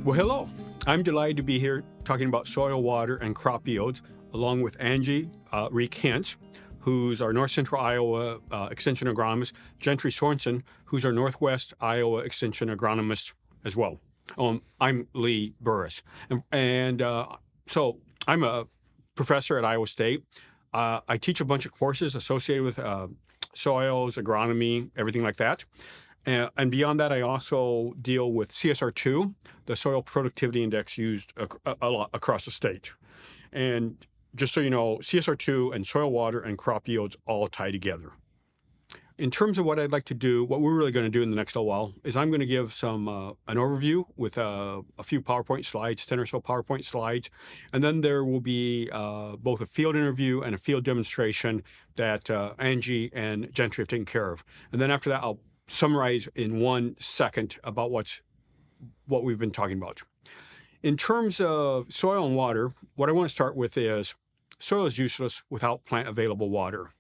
Well, hello. I'm delighted to be here talking about soil, water, and crop yields, along with Angie Reek Hintz, who's our North Central Iowa Extension agronomist, Gentry Sorensen, who's our Northwest Iowa Extension agronomist as well. I'm Lee Burris. So I'm a professor at Iowa State. I teach a bunch of courses associated with soils, agronomy, everything like that. And beyond that, I also deal with CSR2, the Soil Productivity Index used a lot across the state. And just so you know, CSR2 and soil, water, and crop yields all tie together. In terms of what I'd like to do, what we're really going to do in the next little while is I'm going to give some an overview with a few PowerPoint slides, 10 or so PowerPoint slides, and then there will be both a field interview and a field demonstration that Angie and Gentry have taken care of. And then after that, I'll summarize in 1 second about what we've been talking about. In terms of soil and water, what I want to start with is soil is useless without plant available water.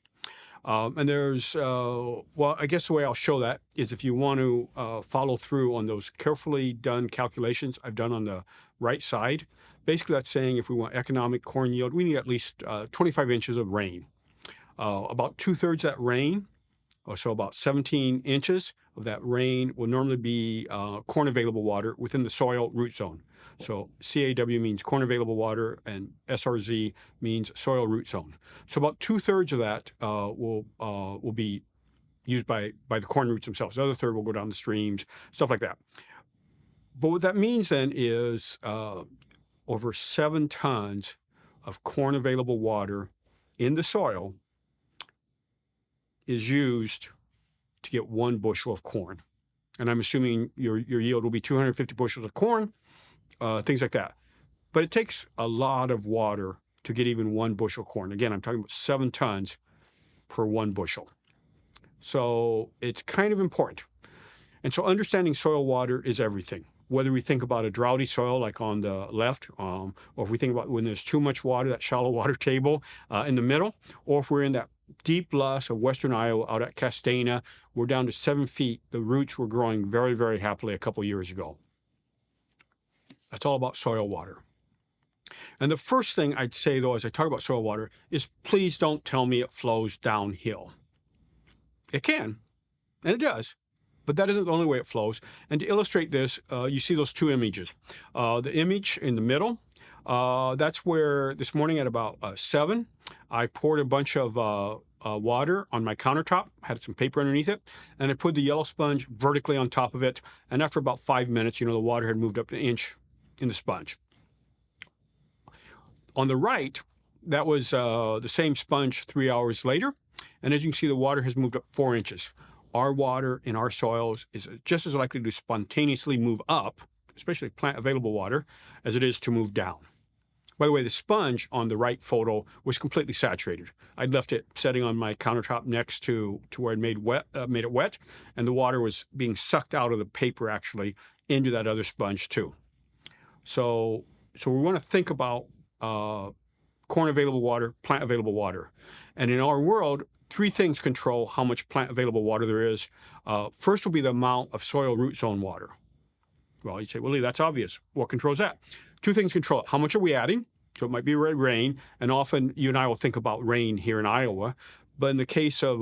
And there's, well, I guess the way I'll show that is if you want to follow through on those carefully done calculations I've done on the right side. Basically, that's saying if we want economic corn yield, we need at least 25 inches of rain. About 2/3 that rain, so about 17 inches of that rain will normally be corn available water within the soil root zone. So CAW means corn available water, and SRZ means soil root zone. So about 2/3 of that will be used by the corn roots themselves. The other third will go down the streams, stuff like that. But what that means then is over 7 tons of corn available water in the soil is used to get 1 bushel of corn. And I'm assuming your yield will be 250 bushels of corn, things like that. But it takes a lot of water to get even 1 bushel of corn. Again, I'm talking about 7 tons per 1 bushel. So it's kind of important. And so understanding soil water is everything. Whether we think about a droughty soil like on the left, or if we think about when there's too much water, that shallow water table in the middle, or if we're in that deep loess of western Iowa out at Castana, we're down to 7 feet. The roots were growing very, very happily a couple years ago. That's all about soil water. And the first thing I'd say, though, as I talk about soil water, is please don't tell me it flows downhill. It can, and it does, but that isn't the only way it flows. And to illustrate this, you see those 2 images. The image in the middle, that's where this morning at about 7, I poured a bunch of water on my countertop, had some paper underneath it, and I put the yellow sponge vertically on top of it. And after about 5 minutes, the water had moved up an inch in the sponge. On the right, that was the same sponge 3 hours later. And as you can see, the water has moved up 4 inches. Our water in our soils is just as likely to spontaneously move up, especially plant available water, as it is to move down. By the way, the sponge on the right photo was completely saturated. I'd left it setting on my countertop next to where I'd made it wet, and the water was being sucked out of the paper actually into that other sponge too. So we want to think about corn available water, plant available water. And in our world, 3 things control how much plant available water there is. First will be the amount of soil root zone water. Well, you'd say, well, Lee, that's obvious. What controls that? 2 things control it. How much are we adding? So it might be rain, and often you and I will think about rain here in Iowa. But in the case of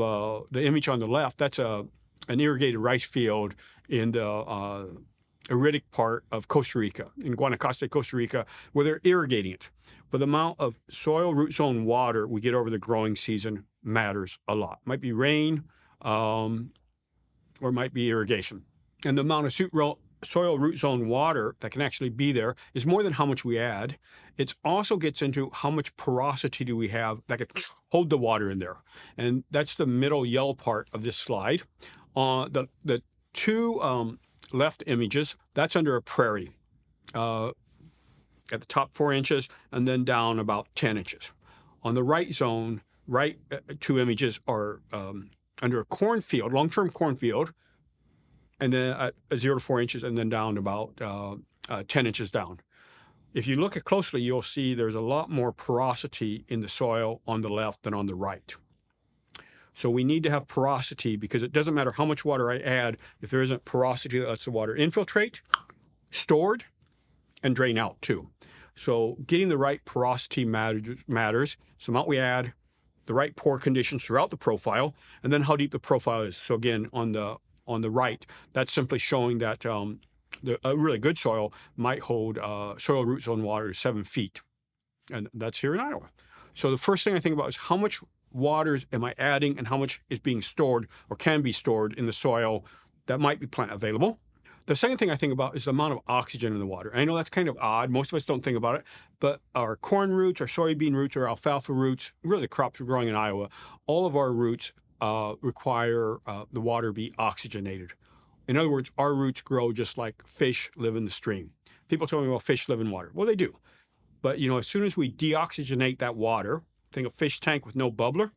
the image on the left, that's an irrigated rice field in the arid part of Costa Rica, in Guanacaste, Costa Rica, where they're irrigating it. But the amount of soil root zone water we get over the growing season matters a lot. It might be rain, or it might be irrigation. And the amount of soil root zone water that can actually be there is more than how much we add. It also gets into how much porosity do we have that could hold the water in there. And that's the middle yellow part of this slide. The 2 left images, that's under a prairie. At the top 4 inches and then down about 10 inches. On the right zone, 2 images are under a cornfield, long-term cornfield, and then at 0 to 4 inches and then down about 10 inches down. If you look at closely, you'll see there's a lot more porosity in the soil on the left than on the right. So we need to have porosity because it doesn't matter how much water I add if there isn't porosity that lets the water infiltrate, stored, and drain out too. So getting the right porosity matters. So the amount we add, the right pore conditions throughout the profile, and then how deep the profile is. So again, on the right, that's simply showing that a really good soil might hold soil root zone water 7 feet, and that's here in Iowa. So the first thing I think about is how much waters am I adding and how much is being stored or can be stored in the soil that might be plant available. The second thing I think about is the amount of oxygen in the water. I know that's kind of odd. Most of us don't think about it, but our corn roots, our soybean roots, our alfalfa roots, really the crops we're growing in Iowa, all of our roots require the water be oxygenated. In other words, our roots grow just like fish live in the stream. People tell me, well, fish live in water. Well, they do. But, as soon as we deoxygenate that water, think of a fish tank with no bubbler,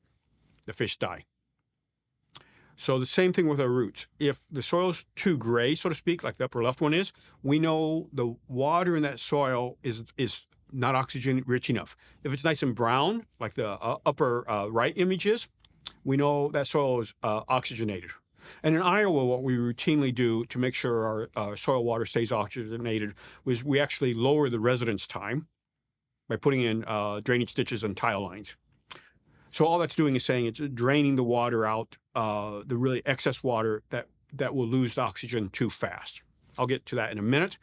the fish die. So the same thing with our roots. If the soil's too gray, so to speak, like the upper left one is, we know the water in that soil is not oxygen rich enough. If it's nice and brown, like the upper right image is, we know that soil is oxygenated. And in Iowa, what we routinely do to make sure our soil water stays oxygenated is we actually lower the residence time by putting in drainage ditches and tile lines. So all that's doing is saying it's draining the water out, the really excess water that will lose oxygen too fast. I'll get to that in a minute.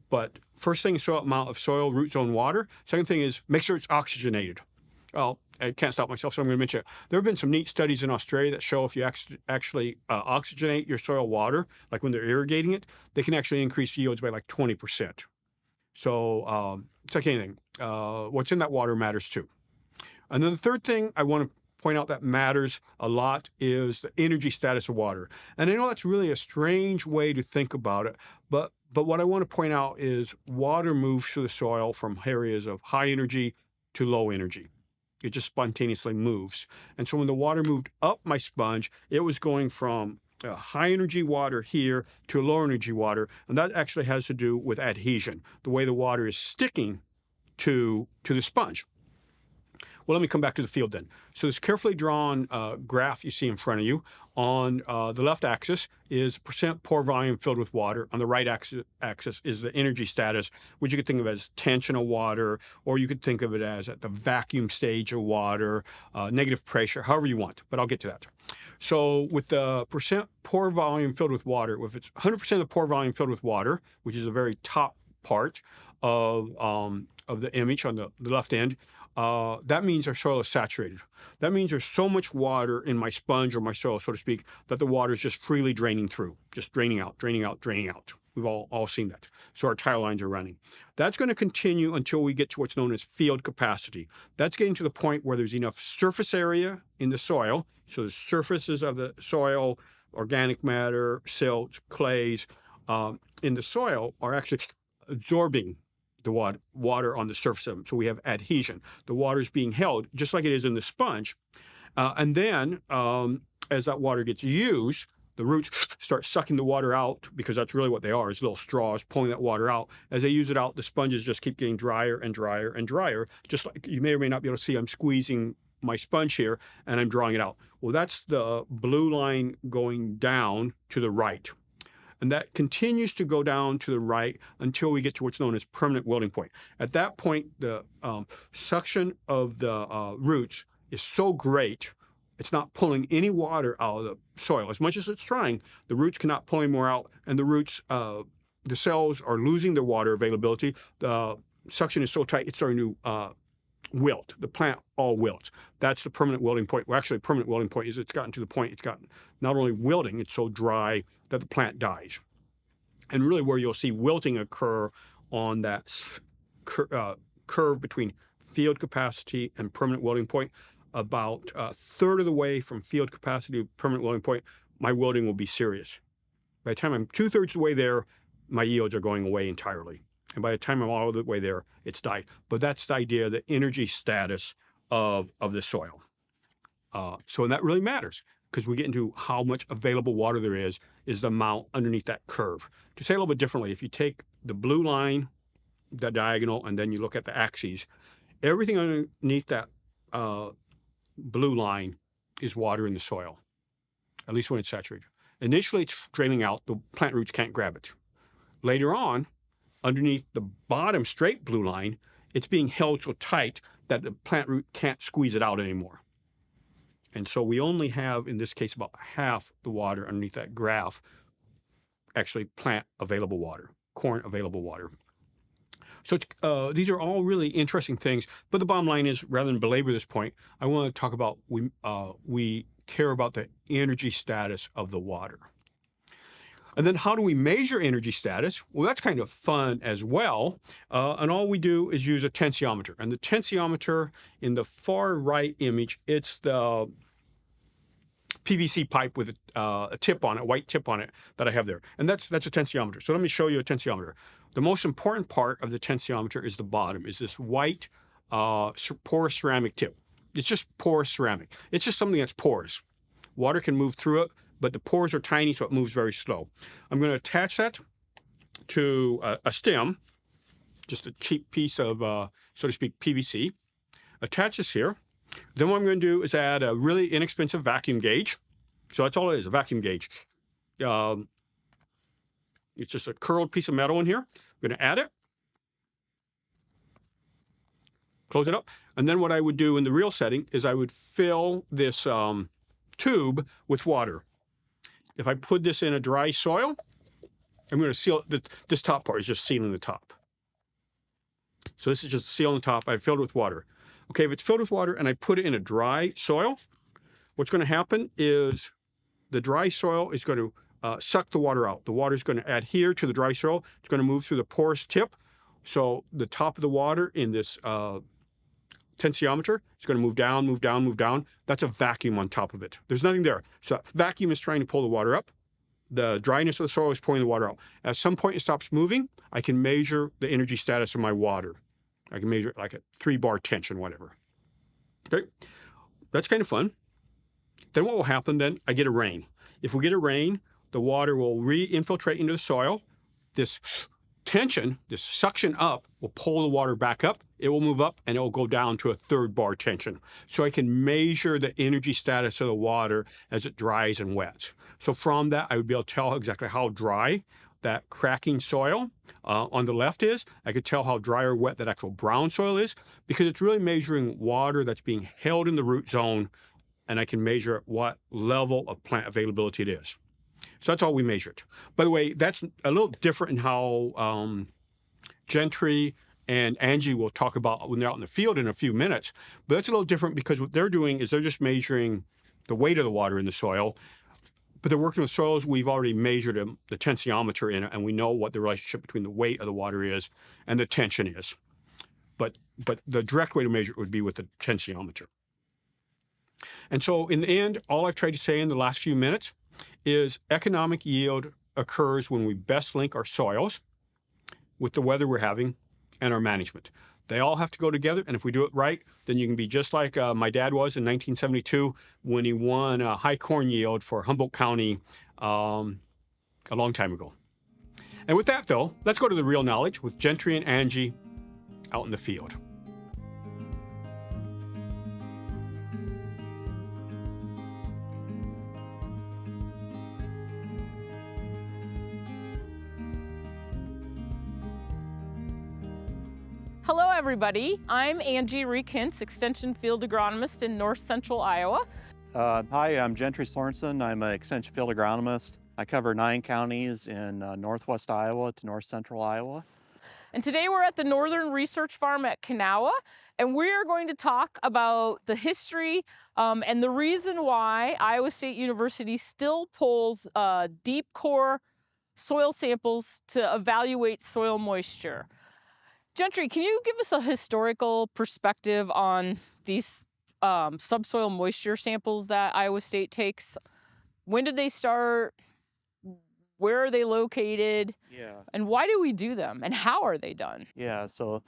But first thing is amount of soil root zone water. Second thing is make sure it's oxygenated. Well, I can't stop myself, so I'm going to mention it. There have been some neat studies in Australia that show if you actually oxygenate your soil water, like when they're irrigating it, they can actually increase yields by like 20%. So it's like anything. What's in that water matters too. And then the third thing I want to point out that matters a lot is the energy status of water. And I know that's really a strange way to think about it, but what I want to point out is water moves through the soil from areas of high energy to low energy. It just spontaneously moves. And so when the water moved up my sponge, it was going from high energy water here to low energy water. And that actually has to do with adhesion, the way the water is sticking to the sponge. Well, let me come back to the field then. So this carefully drawn graph you see in front of you, on the left axis is percent pore volume filled with water. On the right axis is the energy status, which you could think of as tension of water, or you could think of it as at the vacuum stage of water, negative pressure, however you want, but I'll get to that. So with the percent pore volume filled with water, if it's 100% of the pore volume filled with water, which is the very top part of the image on the left end, that means our soil is saturated. That means there's so much water in my sponge or my soil, so to speak, that the water is just freely draining through, just draining out, draining out, draining out. We've all seen that. So our tile lines are running. That's going to continue until we get to what's known as field capacity. That's getting to the point where there's enough surface area in the soil. So the surfaces of the soil, organic matter, silt, clays in the soil are actually absorbing the water on the surface of them. So we have adhesion. The water is being held just like it is in the sponge. And then as that water gets used, the roots start sucking the water out, because that's really what they are, is little straws pulling that water out. As they use it out, the sponges just keep getting drier and drier and drier. Just like you may or may not be able to see, I'm squeezing my sponge here and I'm drawing it out. Well, that's the blue line going down to the right. And that continues to go down to the right until we get to what's known as permanent wilting point. At that point, the suction of the roots is so great, it's not pulling any water out of the soil. As much as it's trying, the roots cannot pull any more out, and the roots, the cells are losing their water availability. The suction is so tight, it's starting to wilt. The plant all wilts. That's the permanent wilting point. Well, actually, permanent wilting point is it's gotten to the point it's gotten not only wilting, it's so dry that the plant dies. And really where you'll see wilting occur on that curve between field capacity and permanent wilting point, about a third of the way from field capacity to permanent wilting point, my wilting will be serious. By the time I'm 2/3 of the way there, my yields are going away entirely. And by the time I'm all the way there, it's died. But that's the idea, the energy status of the soil. So that really matters, because we get into how much available water there is the amount underneath that curve. To say it a little bit differently, if you take the blue line, the diagonal, and then you look at the axes, everything underneath that blue line is water in the soil, at least when it's saturated. Initially, it's draining out. The plant roots can't grab it. Later on, underneath the bottom straight blue line, it's being held so tight that the plant root can't squeeze it out anymore. And so we only have, in this case, about half the water underneath that graph, actually plant available water, corn available water. So these are all really interesting things. But the bottom line is, rather than belabor this point, I want to talk about we care about the energy status of the water. And then how do we measure energy status? Well, that's kind of fun as well. And all we do is use a tensiometer. And the tensiometer in the far right image, it's the PVC pipe with a tip on it, a white tip on it that I have there. And that's a tensiometer. So let me show you a tensiometer. The most important part of the tensiometer is the bottom, is this white porous ceramic tip. It's just porous ceramic. It's just something that's porous. Water can move through it, but the pores are tiny, so it moves very slow. I'm going to attach that to a stem, just a cheap piece of, so to speak, PVC. Attach this here. Then what I'm going to do is add a really inexpensive vacuum gauge. So that's all it is, a vacuum gauge. It's just a curled piece of metal in here. I'm going to add it. Close it up. And then what I would do in the real setting is I would fill this tube with water. If I put this in a dry soil, I'm going to seal this top part is just sealing the top. So this is just sealing the top. I filled it with water. Okay, if it's filled with water and I put it in a dry soil, what's going to happen is the dry soil is going to suck the water out. The water is going to adhere to the dry soil. It's going to move through the porous tip. So the top of the water in this tensiometer is going to move down, move down, move down. That's a vacuum on top of it. There's nothing there. So that vacuum is trying to pull the water up. The dryness of the soil is pulling the water out. At some point it stops moving, I can measure the energy status of my water. I can measure it like a 3-bar tension, whatever. Okay, that's kind of fun. Then what will happen then? I get a rain. If we get a rain, the water will re-infiltrate into the soil. This tension, this suction up, will pull the water back up. It will move up and it will go down to a 3rd-bar tension. So I can measure the energy status of the water as it dries and wets. So from that, I would be able to tell exactly how dry that cracking soil on the left is. I could tell how dry or wet that actual brown soil is, because it's really measuring water that's being held in the root zone, and I can measure what level of plant availability it is. So that's all we measured. By the way, that's a little different in how Gentry and Angie will talk about when they're out in the field in a few minutes. But that's a little different because what they're doing is they're just measuring the weight of the water in the soil. But they're working with soils we've already measured the tensiometer in, and we know what the relationship between the weight of the water is and the tension is. But the direct way to measure it would be with the tensiometer. And so in the end, all I've tried to say in the last few minutes is economic yield occurs when we best link our soils with the weather we're having and our management. They all have to go together, and if we do it right, then you can be just like my dad was in 1972 when he won a high corn yield for Humboldt County a long time ago. And with that, though, let's go to the real knowledge with Gentry and Angie out in the field. Hello everybody, I'm Angie Reekintz, Extension Field Agronomist in North Central Iowa. Hi, I'm Gentry Sorensen. I'm an Extension Field Agronomist. I cover 9 counties in northwest Iowa to north central Iowa. And today we're at the Northern Research Farm at Kanawha, and we are going to talk about the history and the reason why Iowa State University still pulls deep core soil samples to evaluate soil moisture. Gentry, can you give us a historical perspective on these subsoil moisture samples that Iowa State takes? When did they start? Where are they located? Yeah. And why do we do them? And how are they done? Yeah, so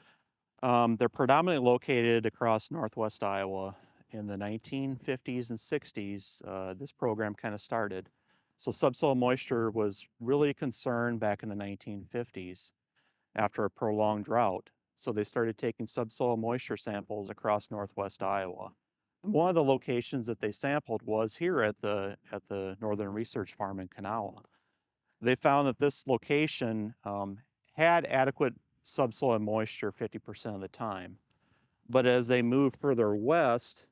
they're predominantly located across northwest Iowa. In the 1950s and 60s, this program kind of started. So subsoil moisture was really a concern back in the 1950s. After a prolonged drought. So they started taking subsoil moisture samples across northwest Iowa. And one of the locations that they sampled was here at the Northern Research Farm in Kanawha. They found that this location had adequate subsoil moisture 50% of the time. But as they moved further west,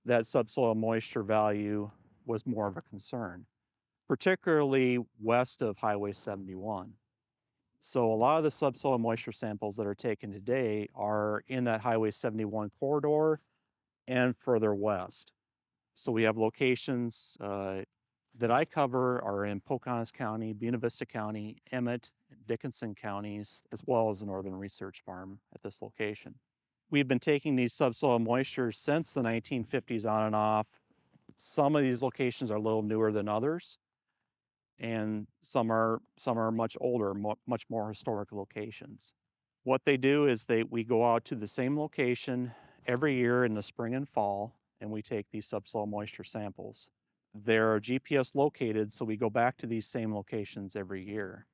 that subsoil moisture value was more of a concern, particularly west of Highway 71. So a lot of the subsoil moisture samples that are taken today are in that Highway 71 corridor and further west. So we have locations that I cover are in Pocahontas County, Buena Vista County, Emmett, Dickinson counties, as well as the Northern Research Farm at this location. We've been taking these subsoil moistures since the 1950s on and off. Some of these locations are a little newer than others, and some are much older, much more historic locations. What they do is we go out to the same location every year in the spring and fall, and we take these subsoil moisture samples. They're GPS located, so we go back to these same locations every year.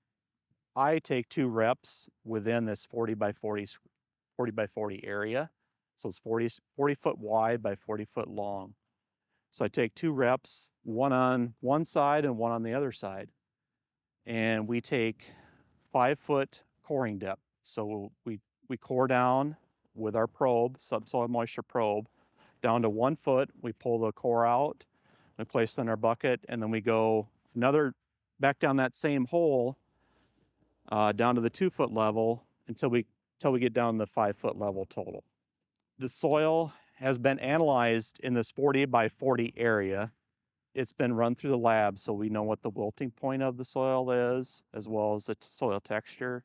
I take 2 reps within this 40 by 40 area. So it's 40 foot wide by 40 foot long. So I take 2 reps, one on one side and one on the other side. And we take 5-foot coring depth. So we core down with our probe, subsoil moisture probe, down to 1 foot. We pull the core out, we place it in our bucket, and then we go back down that same hole down to the 2-foot level until we get down to the 5-foot level total. The soil has been analyzed in this 40 by 40 area. It's been run through the lab, so we know what the wilting point of the soil is, as well as the soil texture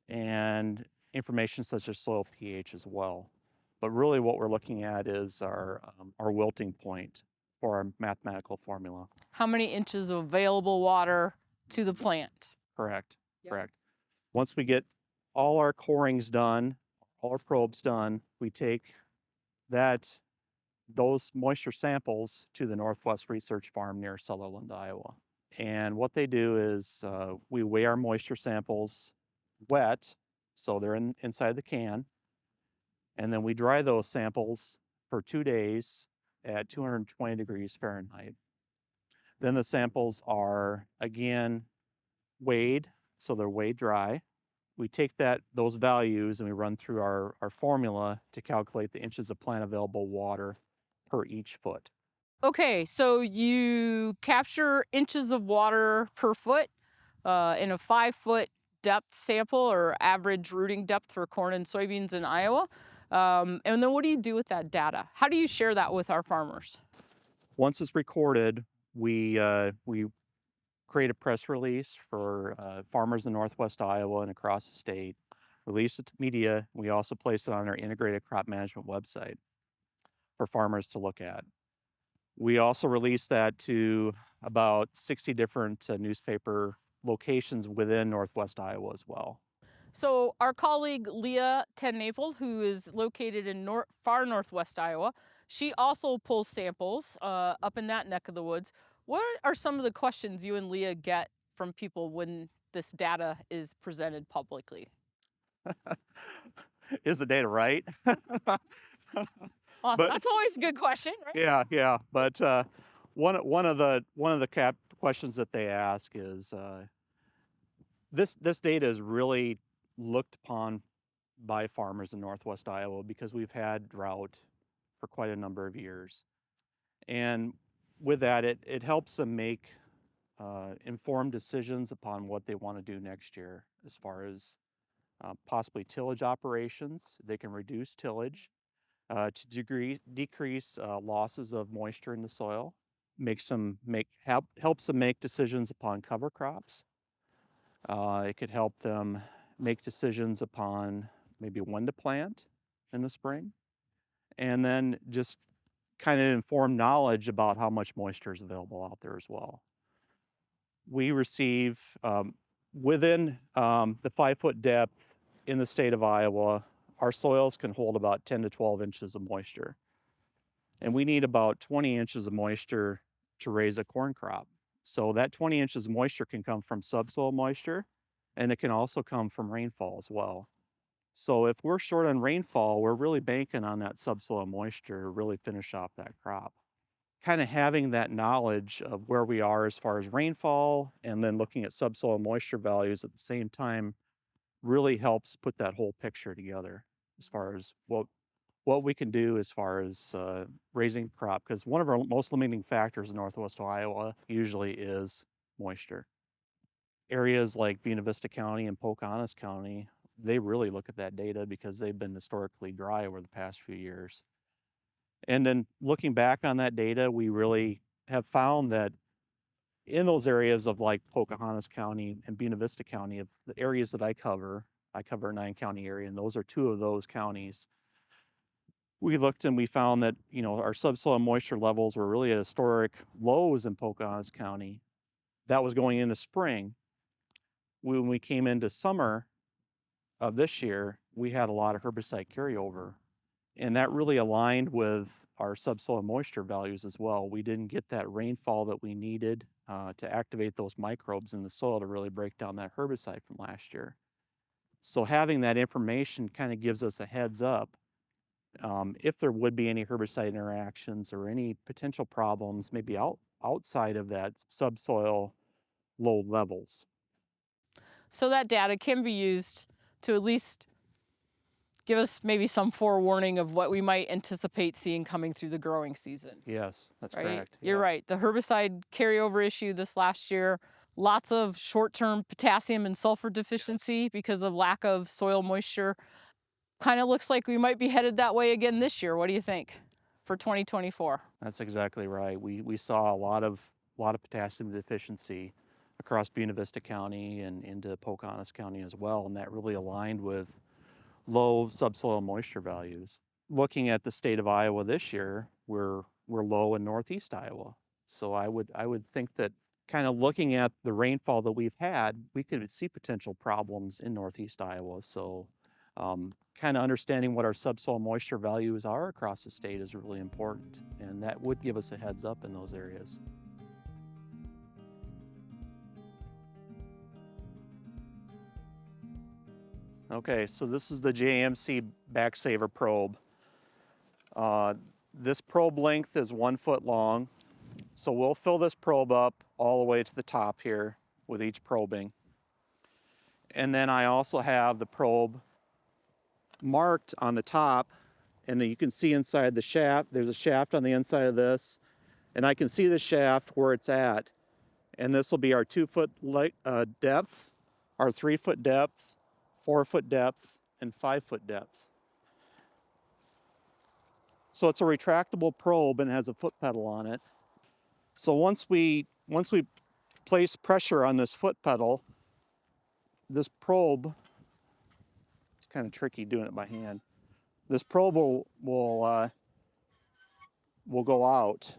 and information such as soil pH as well. But really what we're looking at is our wilting point for our mathematical formula. How many inches of available water to the plant? Correct, Yep. correct. Once we get all our corings done, all our probes done, we take those moisture samples to the Northwest Research Farm near Sutherland, Iowa. And what they do is we weigh our moisture samples wet, so they're inside the can, and then we dry those samples for 2 days at 220 degrees Fahrenheit. Then the samples are again weighed, so they're weighed dry. We take those values and we run through our formula to calculate the inches of plant available water per each foot. Okay, so you capture inches of water per foot in a 5-foot depth sample or average rooting depth for corn and soybeans in Iowa. And then what do you do with that data? How do you share that with our farmers? Once it's recorded, we create a press release for farmers in Northwest Iowa and across the state, release it to media. We also place it on our integrated crop management website for farmers to look at. We also release that to about 60 different newspaper locations within Northwest Iowa as well. So our colleague Leah TenNaples, who is located in far northwest Iowa, she also pulls samples up in that neck of the woods. What are some of the questions you and Leah get from people when this data is presented publicly? Is the data right? Well, But- that's always a good question, right? Yeah. But one of the questions that they ask is this data is really looked upon by farmers in Northwest Iowa because we've had drought for quite a number of years, and with that, it helps them make informed decisions upon what they want to do next year as far as possibly tillage operations. They can reduce tillage to decrease losses of moisture in the soil, helps them make decisions upon cover crops. It could help them make decisions upon maybe when to plant in the spring, and then just kind of inform knowledge about how much moisture is available out there as well. We receive within the 5-foot depth in the state of Iowa, our soils can hold about 10 to 12 inches of moisture. And we need about 20 inches of moisture to raise a corn crop. So that 20 inches of moisture can come from subsoil moisture, and it can also come from rainfall as well. So if we're short on rainfall, we're really banking on that subsoil moisture to really finish off that crop. Kind of having that knowledge of where we are as far as rainfall, and then looking at subsoil moisture values at the same time really helps put that whole picture together as far as what we can do as far as raising crop. Because one of our most limiting factors in Northwest Iowa usually is moisture. Areas like Buena Vista County and Pocahontas County, they really look at that data because they've been historically dry over the past few years. And then looking back on that data, we really have found that in those areas of like Pocahontas County and Buena Vista County, of the areas that I cover a 9-county area, and those are 2 of those counties. We looked and we found that, our subsoil moisture levels were really at historic lows in Pocahontas County. That was going into spring. When we came into summer of this year, we had a lot of herbicide carryover, and that really aligned with our subsoil moisture values as well. We didn't get that rainfall that we needed to activate those microbes in the soil to really break down that herbicide from last year. So having that information kind of gives us a heads up if there would be any herbicide interactions or any potential problems, maybe outside of that subsoil low levels. So that data can be used to at least give us maybe some forewarning of what we might anticipate seeing coming through the growing season. Yes, that's Right? correct. You're yeah. right. The herbicide carryover issue this last year, lots of short-term potassium and sulfur deficiency because of lack of soil moisture. Kind of looks like we might be headed that way again this year. What do you think for 2024? That's exactly right. We saw a lot of potassium deficiency across Buena Vista County and into Pocahontas County as well, and that really aligned with low subsoil moisture values. Looking at the state of Iowa this year, we're low in northeast Iowa. So I would think that kind of looking at the rainfall that we've had, we could see potential problems in northeast Iowa. So kind of understanding what our subsoil moisture values are across the state is really important, and that would give us a heads up in those areas. Okay, so this is the JMC Backsaver probe. This probe length is 1 foot long, so we'll fill this probe up all the way to the top here with each probing. And then I also have the probe marked on the top, and you can see inside the shaft, there's a shaft on the inside of this, and I can see the shaft where it's at. And this will be our 2 foot depth, our 3 foot depth, 4 foot depth, and 5 foot depth. So it's a retractable probe and has a foot pedal on it. So once we place pressure on this foot pedal, this probe, it's kind of tricky doing it by hand. This probe will go out,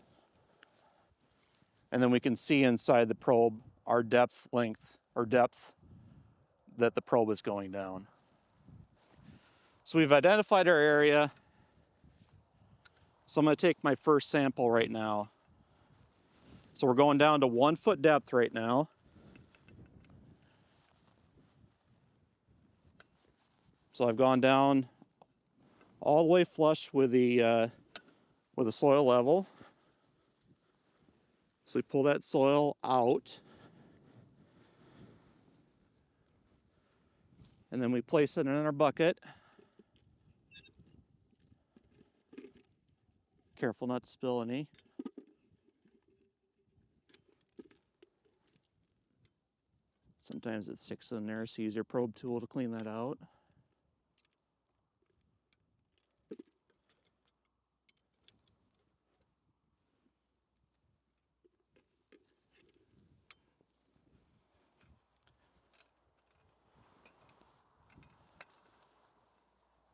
and then we can see inside the probe our depth that the probe is going down. So we've identified our area. So I'm going to take my first sample right now. So we're going down to 1 foot depth right now. So I've gone down all the way flush with the soil level. So we pull that soil out, and then we place it in our bucket. Careful not to spill any. Sometimes it sticks in there, so use your probe tool to clean that out.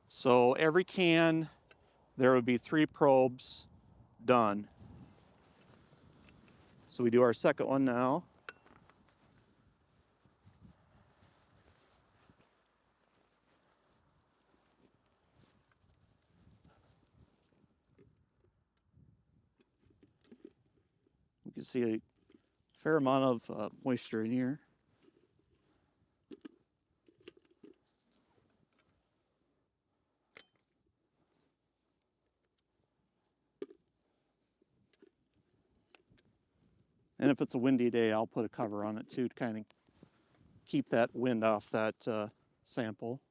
So every can, there would be 3 probes done. So we do our second one now. You can see a fair amount of moisture in here. And if it's a windy day, I'll put a cover on it too to kind of keep that wind off that sample.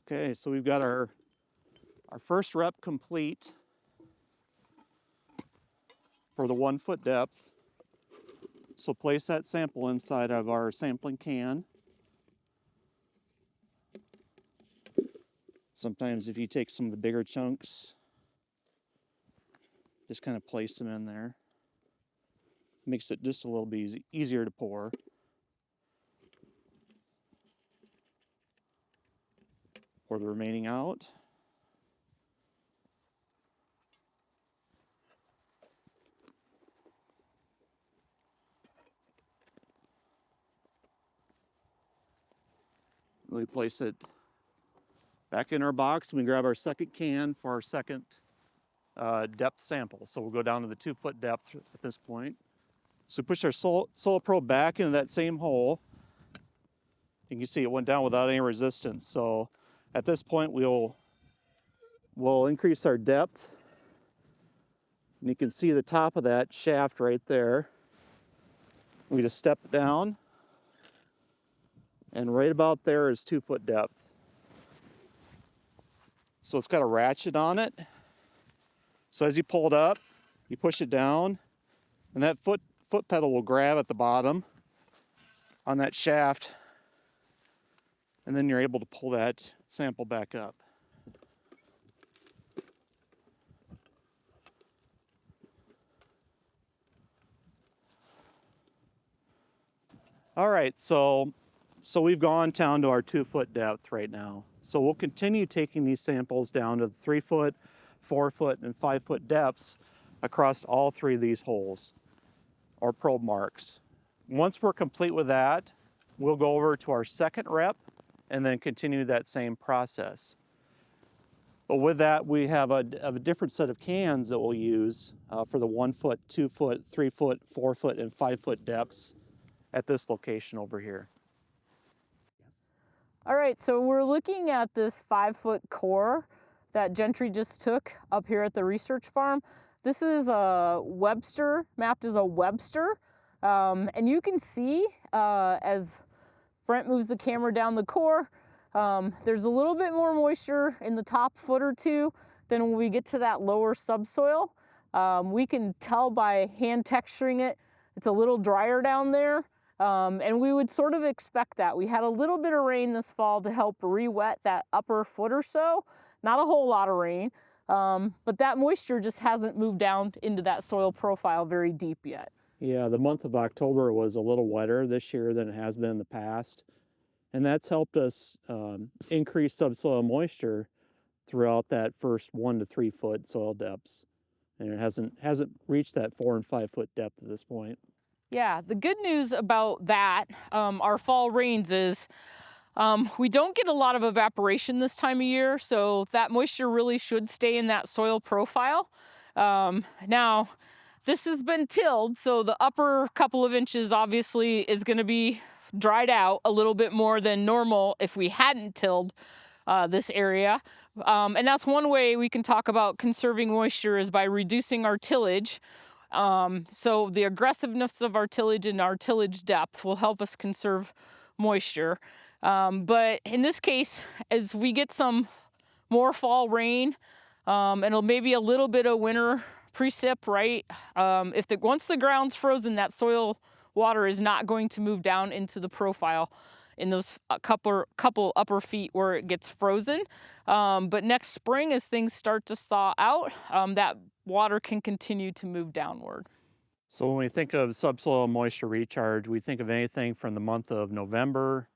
Okay, so we've got our first rep complete for the 1 foot depth. So place that sample inside of our sampling can. Sometimes if you take some of the bigger chunks, just kind of place them in there. Makes it just a little bit easier to pour. Pour the remaining out. We place it back in our box and we grab our second can for our second depth sample. So we'll go down to the 2 foot depth at this point. So push our soil probe back into that same hole. You can see it went down without any resistance. So at this point we'll increase our depth. And you can see the top of that shaft right there. We just step it down. And right about there is 2 foot depth. So it's got a ratchet on it. So as you pull it up, you push it down, and that foot pedal will grab at the bottom on that shaft, and then you're able to pull that sample back up. All right, so we've gone down to our 2 foot depth right now. So we'll continue taking these samples down to the 3 foot, 4 foot, and 5 foot depths across all 3 of these holes or probe marks. Once we're complete with that, we'll go over to our second rep and then continue that same process. But with that, we have a different set of cans that we'll use for the 1 foot, 2 foot, 3 foot, 4 foot, and 5 foot depths at this location over here. All right, so we're looking at this 5 foot core that Gentry just took up here at the research farm. This is a Webster, mapped as a Webster. And you can see as Brent moves the camera down the core, there's a little bit more moisture in the top foot or two than when we get to that lower subsoil. We can tell by hand texturing it, it's a little drier down there. And we would sort of expect that. We had a little bit of rain this fall to help re-wet that upper foot or so. Not a whole lot of rain, but that moisture just hasn't moved down into that soil profile very deep yet. Yeah, the month of October was a little wetter this year than it has been in the past. And that's helped us increase subsoil moisture throughout that first 1 to 3 foot soil depths. And it hasn't reached that 4 and 5 foot depth at this point. Yeah, the good news about that, our fall rains is we don't get a lot of evaporation this time of year, so that moisture really should stay in that soil profile. Now, this has been tilled, so the upper couple of inches obviously is going to be dried out a little bit more than normal if we hadn't tilled this area. And that's one way we can talk about conserving moisture is by reducing our tillage. So the aggressiveness of our tillage and our tillage depth will help us conserve moisture. But in this case, as we get some more fall rain, and maybe a little bit of winter precip, right? Once the ground's frozen, that soil water is not going to move down into the profile in those couple upper feet where it gets frozen. But next spring, as things start to thaw out, that water can continue to move downward. So when we think of subsoil moisture recharge, we think of anything from the month of November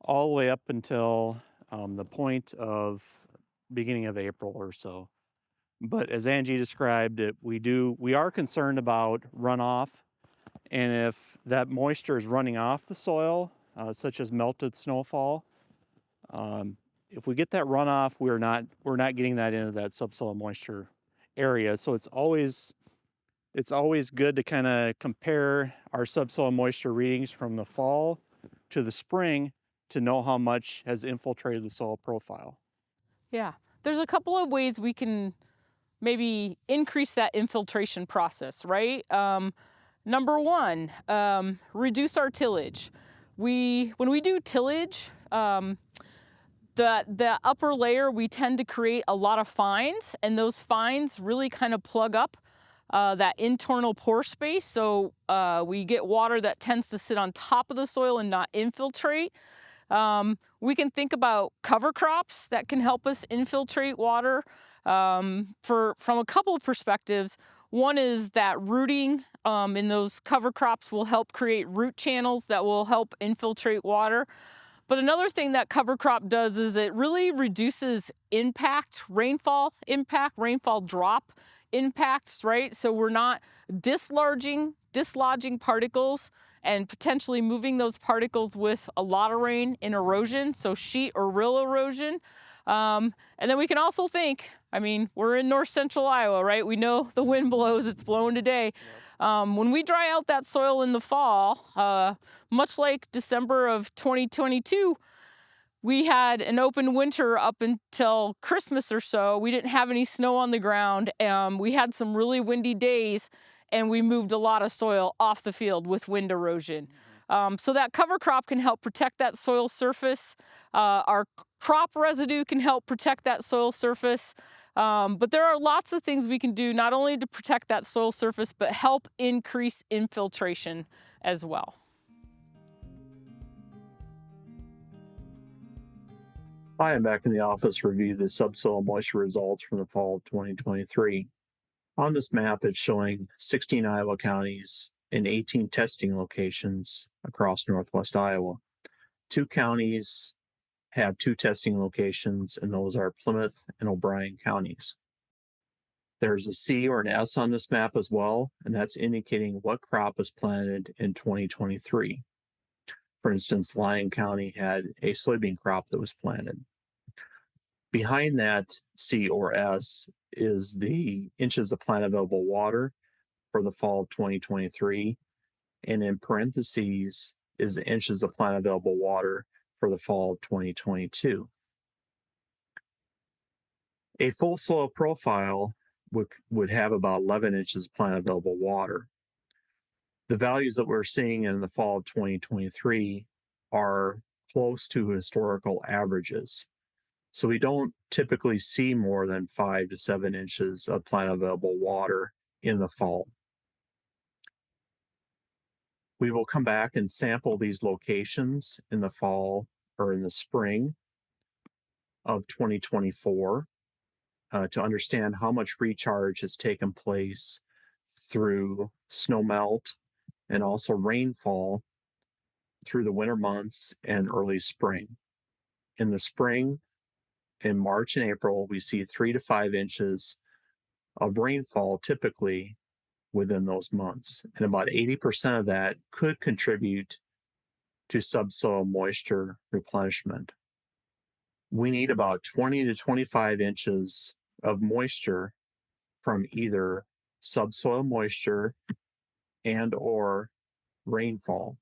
all the way up until the point of beginning of April or so. But as Angie described it, we are concerned about runoff, and if that moisture is running off the soil, such as melted snowfall, if we get that runoff, we're not getting that into that subsoil moisture area. So it's always good to kind of compare our subsoil moisture readings from the fall to the spring to know how much has infiltrated the soil profile. Yeah, there's a couple of ways we can maybe increase that infiltration process, right? Number one, reduce our tillage. When we do tillage, the upper layer, we tend to create a lot of fines, and those fines really kind of plug up that internal pore space. So we get water that tends to sit on top of the soil and not infiltrate. We can think about cover crops that can help us infiltrate water from a couple of perspectives. One is that rooting in those cover crops will help create root channels that will help infiltrate water. But another thing that cover crop does is it really reduces rainfall drop impacts, right? So we're not dislodging particles and potentially moving those particles with a lot of rain in erosion, so sheet or rill erosion. And then we can also think, I mean, we're in north central Iowa, right? We know the wind blows, it's blowing today. When we dry out that soil in the fall, much like December of 2022, we had an open winter up until Christmas or so. We didn't have any snow on the ground. We had some really windy days, and we moved a lot of soil off the field with wind erosion. So that cover crop can help protect that soil surface. Our crop residue can help protect that soil surface. But there are lots of things we can do, not only to protect that soil surface, but help increase infiltration as well. I am back in the office to review the subsoil moisture results from the fall of 2023. On this map, it's showing 16 Iowa counties and 18 testing locations across northwest Iowa. 2 counties have 2 testing locations, and those are Plymouth and O'Brien counties. There's a C or an S on this map as well, and that's indicating what crop was planted in 2023. For instance, Lyon County had a soybean crop that was planted. Behind that C or S is the inches of plant available water for the fall of 2023, and in parentheses is the inches of plant available water for the fall of 2022. A full soil profile would have about 11 inches of plant available water. The values that we're seeing in the fall of 2023 are close to historical averages. So we don't typically see more than 5 to 7 inches of plant available water in the fall. We will come back and sample these locations in the fall or in the spring of 2024 to understand how much recharge has taken place through snowmelt and also rainfall through the winter months and early spring. In the spring, in March and April, we see 3 to 5 inches of rainfall typically within those months. And about 80% of that could contribute to subsoil moisture replenishment. We need about 20 to 25 inches of moisture from either subsoil moisture and or rainfall.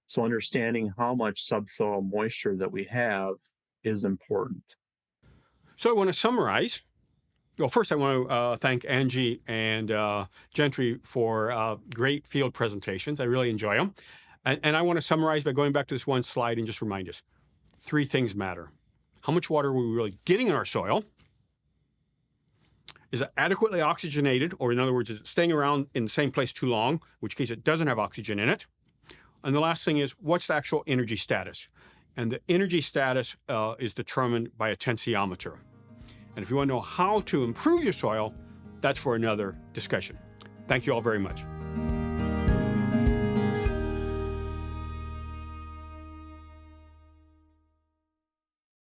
So understanding how much subsoil moisture that we have is important. So I want to summarize. Well, first I want to thank Angie and Gentry for great field presentations. I really enjoy them. And I want to summarize by going back to this one slide and just remind us. 3 things matter. How much water are we really getting in our soil? Is it adequately oxygenated? Or in other words, is it staying around in the same place too long, in which case it doesn't have oxygen in it? And the last thing is, what's the actual energy status? And the energy status is determined by a tensiometer. And if you want to know how to improve your soil, that's for another discussion. Thank you all very much.